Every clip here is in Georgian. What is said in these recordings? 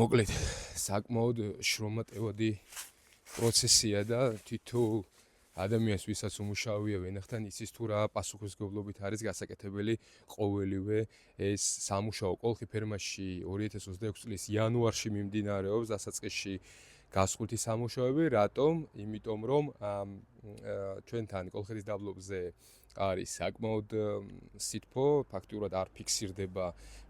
მოკლედ, საკმაოდ შრომატევადი პროცესია და თითოეულ ადამიანს, ვისაც უმუშავია ვენახთან, იცის თუ რა პასუხისმგებლობით არის გასაკეთებელი ყოველივე ეს სამუშაო. კოლხი ფერმაში 2026 წლის იანვარში მიმდინარეობს დასაწყისში გასხვითი სამუშაოები. რატომ? იმიტომ რომ ჩვენთან კოლხეთის დაბლობზე არის საკმაოდ სითბო, ფაქტიურად არ ფიქსირდება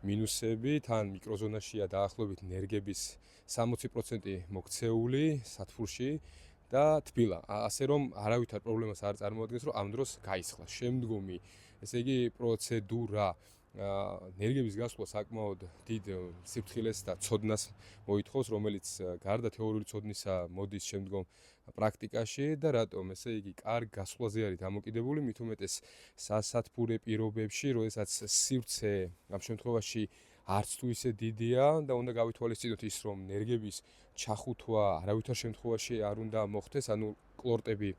მინუსები, თან მიკროზონაშია დაახლოებით ნერგების 60% მოქცეული სათბურში და თბილა. ასე რომ არავითარ პრობლემას არ წარმოადგენს, რომ ამ დროს გაისხლა. შემდგომი, ესე იგი, პროცედურა ნერგების გასვლა საკმაოდ დიდ სიფრთხილეს და ცოდნას მოითხოვს, რომელიც გარდა თეორიული ცოდნისა მოდის შემდგომ პრაქტიკაში და რატომ, ესე იგი, კარგ გასვლაზე არის დამოკიდებული, მით უმეტეს სასათბურე პირობებში, როდესაც სივრცე ამ შემთხვევაში არც თუ ისე დიდია და უნდა გავითვალისწინოთ ის, რომ ნერგების ჩახუთვა არავითარ შემთხვევაში არ უნდა მოხდეს, ანუ კლორტები,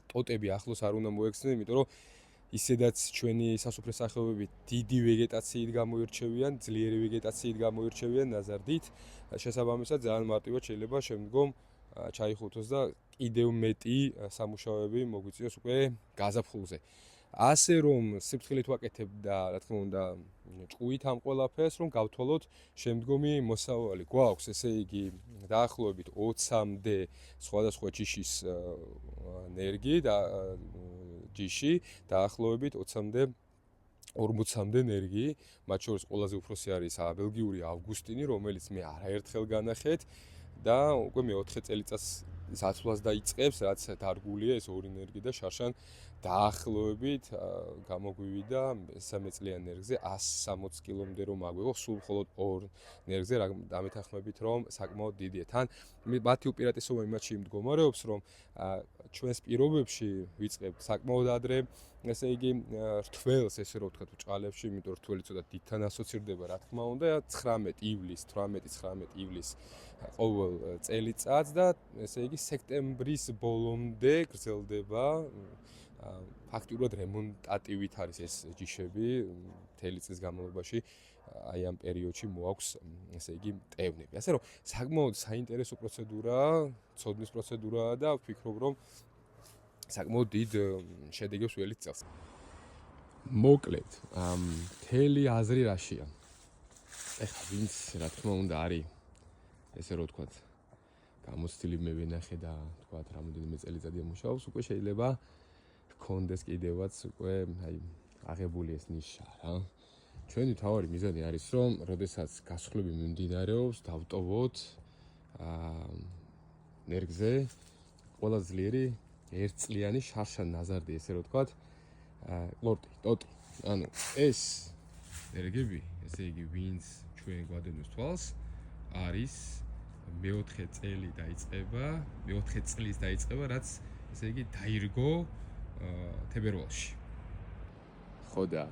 ტოტები ახლოს არ უნდა მოექცნენ, იმიტომ რომ ისედაც ჩვენი სასუფრე სახეობები დიდი ვეგეტაციით გამოირჩევიან, ძლიერი ვეგეტაციით გამოირჩევიან ნაზარდით, შესაბამისად ძალიან მარტივად შეიძლება შემდგომ ჩაიხუთოს და კიდევ მეტი სამუშაოები მოგვიწიოს უკვე გაზაფხულზე. ასე რომ სიფრთხილით ვაკეთებ და რა თქმა უნდა ჭკუით ამ ყველაფერს, რომ გავთვალოთ შემდგომი მოსავალი. გვაქვს, ესე იგი, დაახლოებით 20-მდე სხვადასხვა ჯიშის ნერგი და ჯიში, დაახლოებით 20-მდე 40-მდე ნერგი, მათ შორის ყველაზე უფროსი არის ბელგიური ავგუსტინი, რომელიც მე არაერთხელ განახეთ და უკვე მე-4 წელიწადს საცვლას დაიწყებს, რაც დარგულია ეს ორი ნერგი და შარშან დაახლოებით გამოგვივიდა 3 წლიან ნერგზე 160 კილომდე რომ აგვიღო, სულ მხოლოდ ორ ნერგზე, დამეთანხმებით რომ საკმაოდ დიდია. თან მათი უპირატესობა იმათში მდგომარეობს, რომ ჩვენს პირობებში ვიწყებთ საკმაოდ ადრე, ესე იგი, რთველს, ესე რომ ვთქვათ, ჭალებში, იმიტომ რომ რთველი ცოტა დიდთან ასოცირდება, რა თქმა უნდა, 19 ივლის, 18-19 ივლის ყოველ წელიწადს და ესე იგი სექტემბრის ბოლომდე გრძელდება. ფაქტიურად რემონტატივით არის ეს ჯიშები, მთელი წლის განმავლობაში აი ამ პერიოდში მოაქვს, ესე იგი, ტევნები. ასე რომ საკმაოდ საინტერესო პროცედურაა, ცოდნის პროცედურაა და ვფიქრობ, რომ საკმაოდ დიდ შედეგებს ველით წელს. მოკლედ, მთელი აზრი რაშია? ეხლა ვინც რა თქმა უნდა არის, ესე რომ ვთქვათ, გამოცდილი მე ვენახე და ვთქვათ, რამოდენიმე წელიწადია მუშაობს, უკვე შეიძლება გქონდეს კიდევაც უკვე აი აღებული ეს ნიშა რა. ჩვენი თავარი მიზანი არის, რომ როდესაც გასხლები მიმდინარეობს, დავტოვოთ ნერგზე ყველა ძლიერი ერთწლიანი შარშან ნაზარდი, ესე რომ ვთქვათ, კლორტი, ტოტი. ანუ ეს ნერგები, ესე იგი, ვინც ჩვენ გვადენოს თვალს, არის მე-4 წელი დაიწყება, მე-4 წლის დაიწყება, რაც ესე იგი დაირგო თებერვალში. ხო და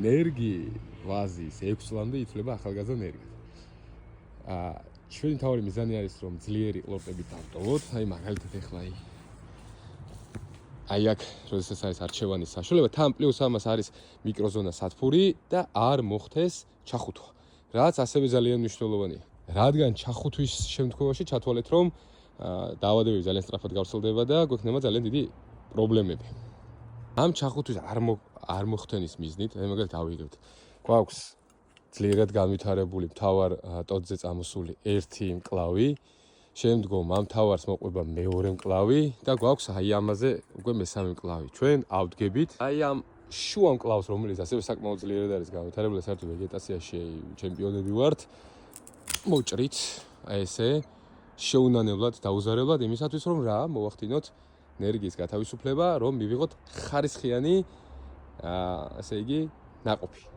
ნერგი ვაზის 6 წლამდე ითვლება ახალგაზრდა ნერგად. ჩვენი თავი მიზანი არის, რომ ძლიერი კლორტები დავტოვოთ, აი მაგალითად ეხლა აი აქ, როდესაც არის არჩევანის საშუალება, თან პლუს ამას არის მიკროზონა სათბური და არ მოხდეს ჩახუთვა, რაც ასევე ძალიან მნიშვნელოვანია. რადგან ჩახუთვის შემთხვევაში ჩათვალეთ, რომ დაავადებები ძალიან სწრაფად გავრცელდება და გვექნება ძალიან დიდი პრობლემები. ამ ჩახუთვის არ მოხდენის მიზნით, მაგალითად დავიგებთ. გვაქვს ძლიერად განვითარებული მთავარ ტოტზე წამოსული ერთი მკლავი, შემდგომ ამ მთავარს მოყვება მეორე მკლავი და გვაქვს აი ამაზე უკვე მესამე მკლავი. ჩვენ ავდგებით აი ამ შუა მკლავს, რომელიც ასევე საკმაოდ ძლიერად არის განვითარებული, საერთოდ ვეგეტაციაში ჩემპიონები ვართ. მოჭრით, აი ესე შეუნანებლად დაუზარებლად იმისათვის, რომ რა მოვახდინოთ ნერგის გათავისუფლება, რომ მივიღოთ ხარისხიანი, ესე იგი, ნაყოფი.